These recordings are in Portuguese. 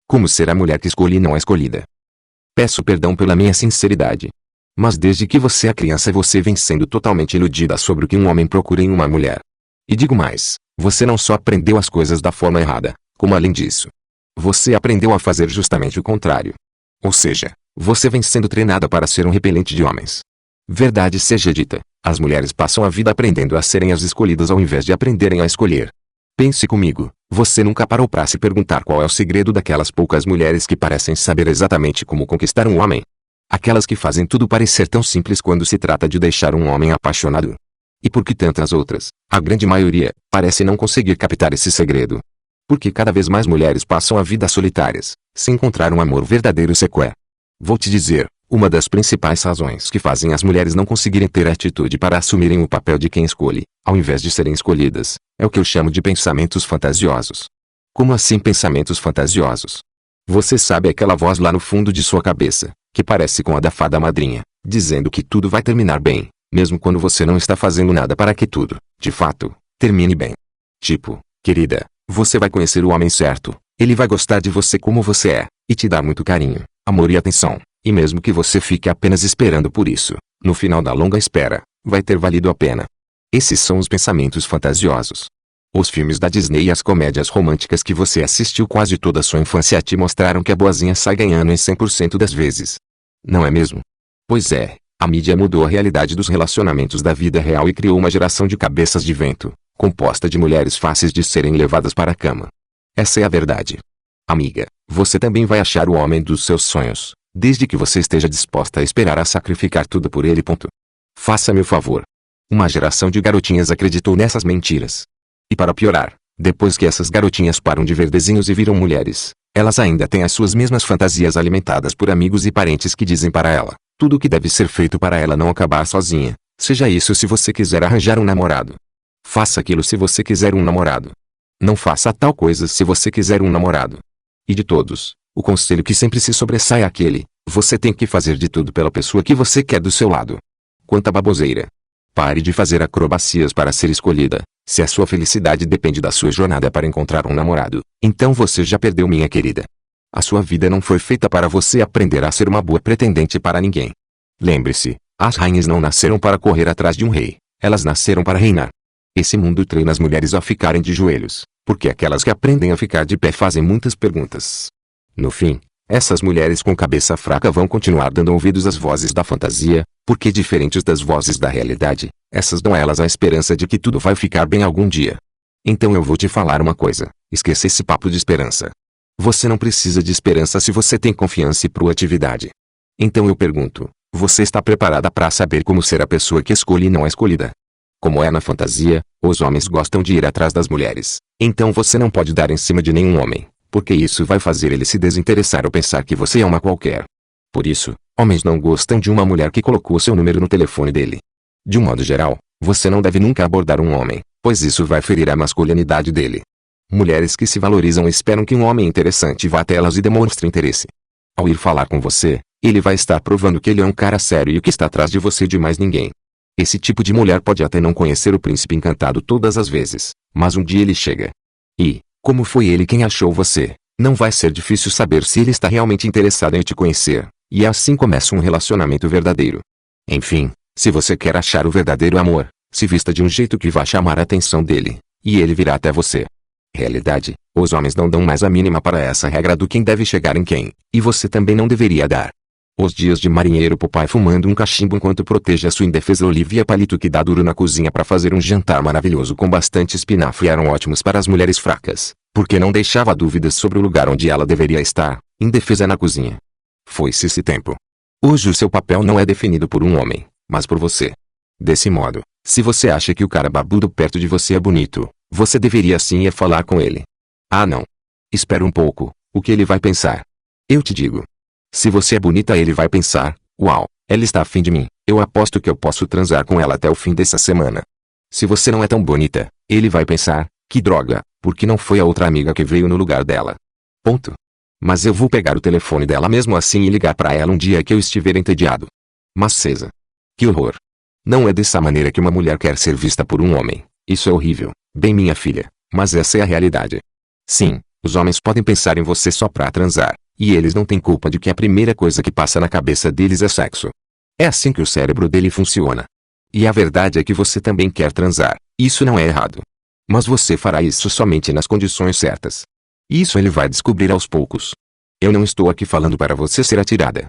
Como ser a mulher que escolhi e não a escolhida? Peço perdão pela minha sinceridade. Mas desde que você é criança você vem sendo totalmente iludida sobre o que um homem procura em uma mulher. E digo mais, você não só aprendeu as coisas da forma errada, como além disso, você aprendeu a fazer justamente o contrário. Ou seja, você vem sendo treinada para ser um repelente de homens. Verdade seja dita, as mulheres passam a vida aprendendo a serem as escolhidas ao invés de aprenderem a escolher. Pense comigo, você nunca parou para se perguntar qual é o segredo daquelas poucas mulheres que parecem saber exatamente como conquistar um homem? Aquelas que fazem tudo parecer tão simples quando se trata de deixar um homem apaixonado. E por que tantas outras, a grande maioria, parece não conseguir captar esse segredo? Porque cada vez mais mulheres passam a vida solitárias, sem encontrar um amor verdadeiro sequer. Vou te dizer, uma das principais razões que fazem as mulheres não conseguirem ter atitude para assumirem o papel de quem escolhe, ao invés de serem escolhidas, é o que eu chamo de pensamentos fantasiosos. Como assim pensamentos fantasiosos? Você sabe aquela voz lá no fundo de sua cabeça, que parece com a da fada madrinha, dizendo que tudo vai terminar bem, mesmo quando você não está fazendo nada para que tudo, de fato, termine bem. Tipo, querida, você vai conhecer o homem certo, ele vai gostar de você como você é, e te dar muito carinho, amor e atenção, e mesmo que você fique apenas esperando por isso, no final da longa espera, vai ter valido a pena. Esses são os pensamentos fantasiosos. Os filmes da Disney e as comédias românticas que você assistiu quase toda a sua infância te mostraram que a boazinha sai ganhando em 100% das vezes. Não é mesmo? Pois é, a mídia mudou a realidade dos relacionamentos da vida real e criou uma geração de cabeças de vento, composta de mulheres fáceis de serem levadas para a cama. Essa é a verdade. Amiga, você também vai achar o homem dos seus sonhos, desde que você esteja disposta a esperar a sacrificar tudo por ele. Faça-me o favor. Uma geração de garotinhas acreditou nessas mentiras. E para piorar, depois que essas garotinhas param de ver desenhos e viram mulheres, elas ainda têm as suas mesmas fantasias alimentadas por amigos e parentes que dizem para ela tudo o que deve ser feito para ela não acabar sozinha. Seja isso se você quiser arranjar um namorado. Faça aquilo se você quiser um namorado. Não faça tal coisa se você quiser um namorado. E de todos, o conselho que sempre se sobressai é aquele: você tem que fazer de tudo pela pessoa que você quer do seu lado. Quanta baboseira. Pare de fazer acrobacias para ser escolhida. Se a sua felicidade depende da sua jornada para encontrar um namorado, então você já perdeu, minha querida. A sua vida não foi feita para você aprender a ser uma boa pretendente para ninguém. Lembre-se, as rainhas não nasceram para correr atrás de um rei, elas nasceram para reinar. Esse mundo treina as mulheres a ficarem de joelhos, porque aquelas que aprendem a ficar de pé fazem muitas perguntas. No fim, essas mulheres com cabeça fraca vão continuar dando ouvidos às vozes da fantasia, porque diferentes das vozes da realidade, essas dão a elas a esperança de que tudo vai ficar bem algum dia. Então eu vou te falar uma coisa: esqueça esse papo de esperança. Você não precisa de esperança se você tem confiança e proatividade. Então eu pergunto, você está preparada para saber como ser a pessoa que escolhe e não a escolhida? Como é na fantasia, os homens gostam de ir atrás das mulheres, então você não pode dar em cima de nenhum homem, porque isso vai fazer ele se desinteressar ou pensar que você é uma qualquer. Por isso, homens não gostam de uma mulher que colocou seu número no telefone dele. De um modo geral, você não deve nunca abordar um homem, pois isso vai ferir a masculinidade dele. Mulheres que se valorizam esperam que um homem interessante vá até elas e demonstre interesse. Ao ir falar com você, ele vai estar provando que ele é um cara sério e que está atrás de você de mais ninguém. Esse tipo de mulher pode até não conhecer o príncipe encantado todas as vezes, mas um dia ele chega. E, como foi ele quem achou você, não vai ser difícil saber se ele está realmente interessado em te conhecer, e assim começa um relacionamento verdadeiro. Enfim, se você quer achar o verdadeiro amor, se vista de um jeito que vá chamar a atenção dele, e ele virá até você. Realidade, os homens não dão mais a mínima para essa regra do quem deve chegar em quem, e você também não deveria dar. Os dias de marinheiro Popeye fumando um cachimbo enquanto protege a sua indefesa Olivia Palito que dá duro na cozinha para fazer um jantar maravilhoso com bastante espinafre eram ótimos para as mulheres fracas, porque não deixava dúvidas sobre o lugar onde ela deveria estar, indefesa na cozinha. Foi-se esse tempo. Hoje o seu papel não é definido por um homem, mas por você. Desse modo, se você acha que o cara babudo perto de você é bonito, você deveria sim ir falar com ele. Ah não. Espera um pouco, o que ele vai pensar? Eu te digo. Se você é bonita ele vai pensar, uau, ela está afim de mim, eu aposto que eu posso transar com ela até o fim dessa semana. Se você não é tão bonita, ele vai pensar, que droga, porque não foi a outra amiga que veio no lugar dela. Ponto. Mas eu vou pegar o telefone dela mesmo assim e ligar para ela um dia que eu estiver entediado. Mas Cesa. Que horror. Não é dessa maneira que uma mulher quer ser vista por um homem. Isso é horrível, bem minha filha, mas essa é a realidade. Sim, Os homens podem pensar em você só pra transar, e eles não têm culpa de que a primeira coisa que passa na cabeça deles é sexo. É assim que o cérebro dele funciona. E a verdade é que você também quer transar, isso não é errado. Mas você fará isso somente nas condições certas. Isso ele vai descobrir aos poucos. Eu não estou aqui falando para você ser atirada.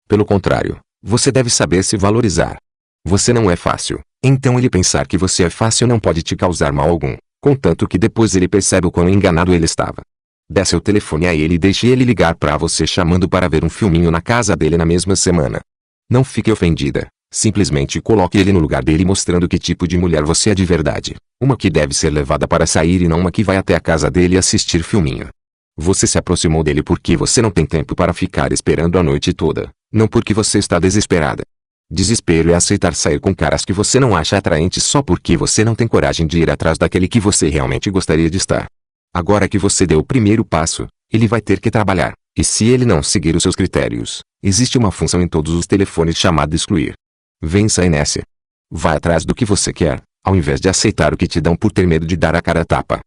Pelo contrário, você deve saber se valorizar. Você não é fácil, então ele pensar que você é fácil não pode te causar mal algum, contanto que depois ele percebe o quão enganado ele estava. Dê seu telefone a ele e deixe ele ligar para você chamando para ver um filminho na casa dele na mesma semana. Não fique ofendida, simplesmente coloque ele no lugar dele mostrando que tipo de mulher você é de verdade. Uma que deve ser levada para sair e não uma que vai até a casa dele assistir filminho. Você se aproximou dele porque você não tem tempo para ficar esperando a noite toda, não porque você está desesperada. Desespero é aceitar sair com caras que você não acha atraentes só porque você não tem coragem de ir atrás daquele que você realmente gostaria de estar. Agora que você deu o primeiro passo, ele vai ter que trabalhar, e se ele não seguir os seus critérios, existe uma função em todos os telefones chamada excluir. Vença a inércia. Vá atrás do que você quer, ao invés de aceitar o que te dão por ter medo de dar a cara a tapa.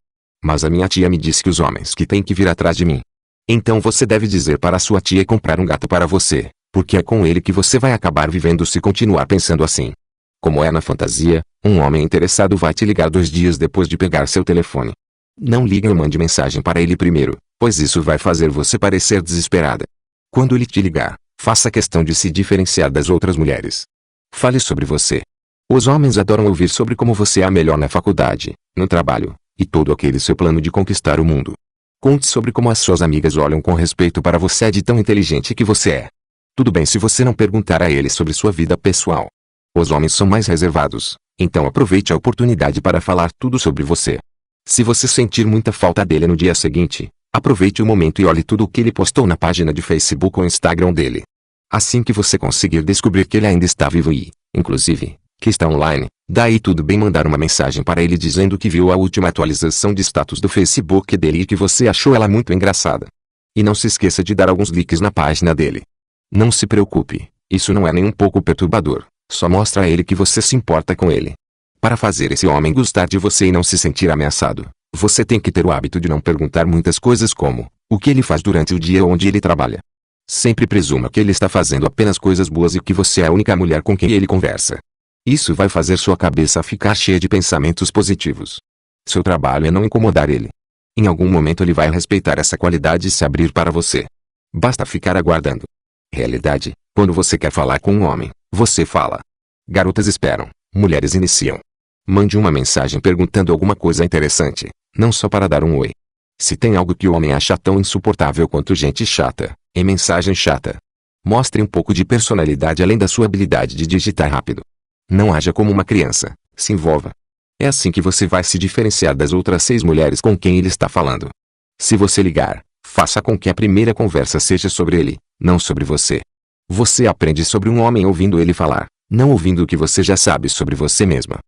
Mas a minha tia me disse que os homens que têm que vir atrás de mim. Então você deve dizer para sua tia comprar um gato para você, porque é com ele que você vai acabar vivendo se continuar pensando assim. Como é na fantasia, um homem interessado vai te ligar 2 dias depois de pegar seu telefone. Não ligue ou mande mensagem para ele primeiro, pois isso vai fazer você parecer desesperada. Quando ele te ligar, faça questão de se diferenciar das outras mulheres. Fale sobre você. Os homens adoram ouvir sobre como você é a melhor na faculdade, no trabalho, e todo aquele seu plano de conquistar o mundo. Conte sobre como as suas amigas olham com respeito para você de tão inteligente que você é. Tudo bem se você não perguntar a eles sobre sua vida pessoal. Os homens são mais reservados, então aproveite a oportunidade para falar tudo sobre você. Se você sentir muita falta dele no dia seguinte, aproveite o momento e olhe tudo o que ele postou na página de Facebook ou Instagram dele. Assim que você conseguir descobrir que ele ainda está vivo e, inclusive, que está online, daí tudo bem mandar uma mensagem para ele dizendo que viu a última atualização de status do Facebook dele e que você achou ela muito engraçada. E não se esqueça de dar alguns likes na página dele. Não se preocupe, isso não é nem um pouco perturbador, só mostra a ele que você se importa com ele. Para fazer esse homem gostar de você e não se sentir ameaçado, você tem que ter o hábito de não perguntar muitas coisas como, o que ele faz durante o dia ou onde ele trabalha. Sempre presuma que ele está fazendo apenas coisas boas e que você é a única mulher com quem ele conversa. Isso vai fazer sua cabeça ficar cheia de pensamentos positivos. Seu trabalho é não incomodar ele. Em algum momento ele vai respeitar essa qualidade e se abrir para você. Basta ficar aguardando. Realidade, quando você quer falar com um homem, você fala. Garotas esperam, mulheres iniciam. Mande uma mensagem perguntando alguma coisa interessante, não só para dar um oi. Se tem algo que o homem acha tão insuportável quanto gente chata, em mensagem chata. Mostre um pouco de personalidade além da sua habilidade de digitar rápido. Não haja como uma criança, se envolva. É assim que você vai se diferenciar das outras 6 mulheres com quem ele está falando. Se você ligar, faça com que a primeira conversa seja sobre ele, não sobre você. Você aprende sobre um homem ouvindo ele falar, não ouvindo o que você já sabe sobre você mesma.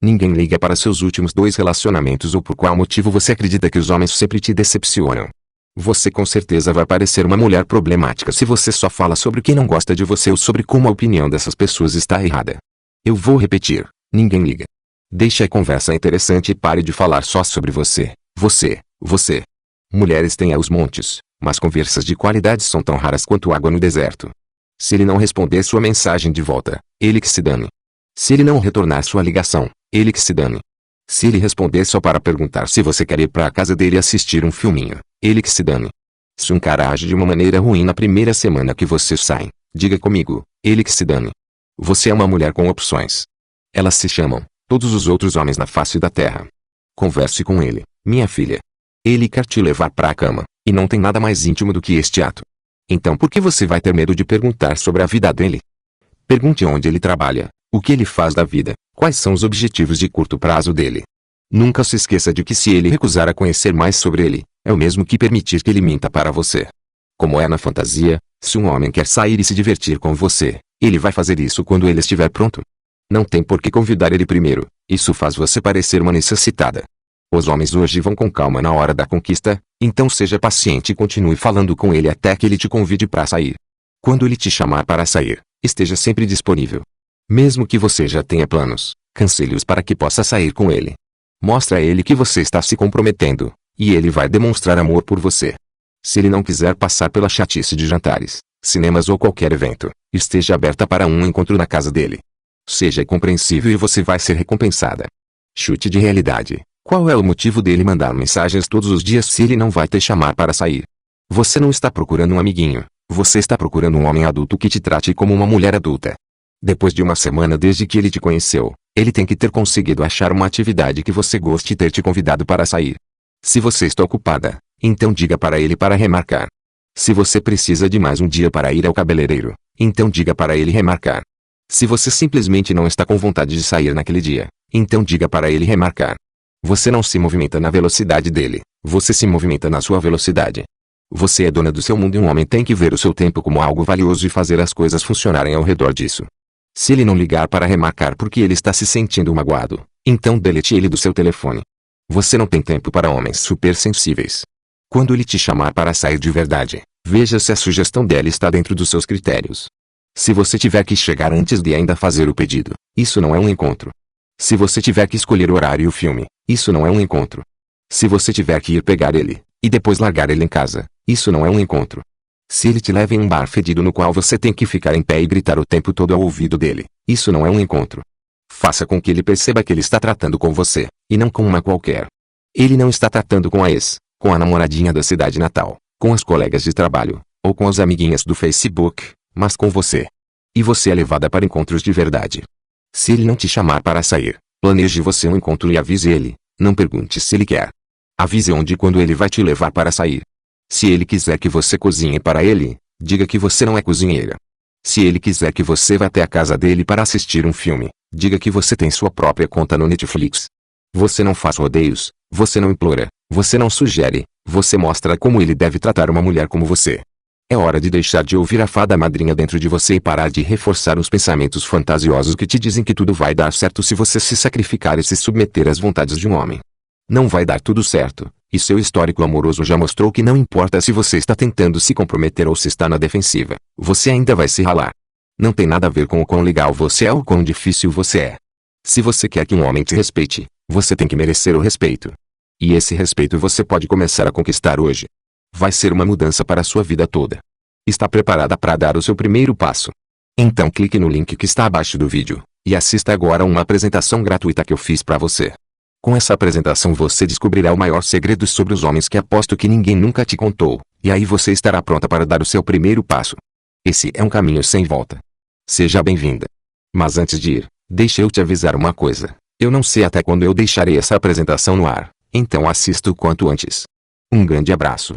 Ninguém liga para seus últimos 2 relacionamentos ou por qual motivo você acredita que os homens sempre te decepcionam. Você com certeza vai parecer uma mulher problemática se você só fala sobre quem não gosta de você ou sobre como a opinião dessas pessoas está errada. Eu vou repetir, ninguém liga. Deixe a conversa interessante e pare de falar só sobre você, você. Mulheres têm aos montes, mas conversas de qualidade são tão raras quanto água no deserto. Se ele não responder sua mensagem de volta, ele que se dane. Se ele não retornar sua ligação, ele que se dane. Se ele responder só para perguntar se você quer ir para a casa dele assistir um filminho, ele que se dane. Se um cara age de uma maneira ruim na primeira semana que vocês saem, diga comigo, ele que se dane. Você é uma mulher com opções. Elas se chamam, todos os outros homens na face da terra. Converse com ele, minha filha. Ele quer te levar para a cama, e não tem nada mais íntimo do que este ato. Então por que você vai ter medo de perguntar sobre a vida dele? Pergunte onde ele trabalha, o que ele faz da vida, quais são os objetivos de curto prazo dele. Nunca se esqueça de que se ele recusar a conhecer mais sobre ele, é o mesmo que permitir que ele minta para você. Como é na fantasia, se um homem quer sair e se divertir com você, ele vai fazer isso quando ele estiver pronto. Não tem por que convidar ele primeiro, isso faz você parecer uma necessitada. Os homens hoje vão com calma na hora da conquista, então seja paciente e continue falando com ele até que ele te convide para sair. Quando ele te chamar para sair, esteja sempre disponível. Mesmo que você já tenha planos, cancele-os para que possa sair com ele. Mostre a ele que você está se comprometendo, E ele vai demonstrar amor por você. Se ele não quiser passar pela chatice de jantares, cinemas ou qualquer evento, esteja aberta para um encontro na casa dele. Seja compreensível e você vai ser recompensada. Chute de realidade. Qual é o motivo dele mandar mensagens todos os dias se ele não vai te chamar para sair? Você não está procurando um amiguinho. Você está procurando um homem adulto que te trate como uma mulher adulta. Depois de uma semana desde que ele te conheceu, ele tem que ter conseguido achar uma atividade que você goste e ter te convidado para sair. Se você está ocupada, então diga para ele para remarcar. Se você precisa de mais um dia para ir ao cabeleireiro, então diga para ele remarcar. Se você simplesmente não está com vontade de sair naquele dia, então diga para ele remarcar. Você não se movimenta na velocidade dele, você se movimenta na sua velocidade. Você é dona do seu mundo e um homem tem que ver o seu tempo como algo valioso e fazer as coisas funcionarem ao redor disso. Se ele não ligar para remarcar porque ele está se sentindo magoado, então delete ele do seu telefone. Você não tem tempo para homens supersensíveis. Quando ele te chamar para sair de verdade, veja se a sugestão dela está dentro dos seus critérios. Se você tiver que chegar antes de ainda fazer o pedido, isso não é um encontro. Se você tiver que escolher o horário e o filme, isso não é um encontro. Se você tiver que ir pegar ele, e depois largar ele em casa, isso não é um encontro. Se ele te leva em um bar fedido no qual você tem que ficar em pé e gritar o tempo todo ao ouvido dele, isso não é um encontro. Faça com que ele perceba que ele está tratando com você, e não com uma qualquer. Ele não está tratando com a ex, com a namoradinha da cidade natal, com as colegas de trabalho, ou com as amiguinhas do Facebook, mas com você. E você é levada para encontros de verdade. Se ele não te chamar para sair, planeje você um encontro e avise ele, não pergunte se ele quer. Avise onde e quando ele vai te levar para sair. Se ele quiser que você cozinhe para ele, diga que você não é cozinheira. Se ele quiser que você vá até a casa dele para assistir um filme, diga que você tem sua própria conta no Netflix. Você não faz rodeios, você não implora, você não sugere, você mostra como ele deve tratar uma mulher como você. É hora de deixar de ouvir a fada madrinha dentro de você e parar de reforçar os pensamentos fantasiosos que te dizem que tudo vai dar certo se você se sacrificar e se submeter às vontades de um homem. Não vai dar tudo certo, e seu histórico amoroso já mostrou que não importa se você está tentando se comprometer ou se está na defensiva, você ainda vai se ralar. Não tem nada a ver com o quão legal você é ou quão difícil você é. Se você quer que um homem te respeite, você tem que merecer o respeito. E esse respeito você pode começar a conquistar hoje. Vai ser uma mudança para a sua vida toda. Está preparada para dar o seu primeiro passo? Então clique no link que está abaixo do vídeo, e assista agora a uma apresentação gratuita que eu fiz para você. Com essa apresentação você descobrirá o maior segredo sobre os homens que aposto que ninguém nunca te contou, e aí você estará pronta para dar o seu primeiro passo. Esse é um caminho sem volta. Seja bem-vinda. Mas antes de ir, deixa eu te avisar uma coisa. Eu não sei até quando eu deixarei essa apresentação no ar, então assista o quanto antes. Um grande abraço.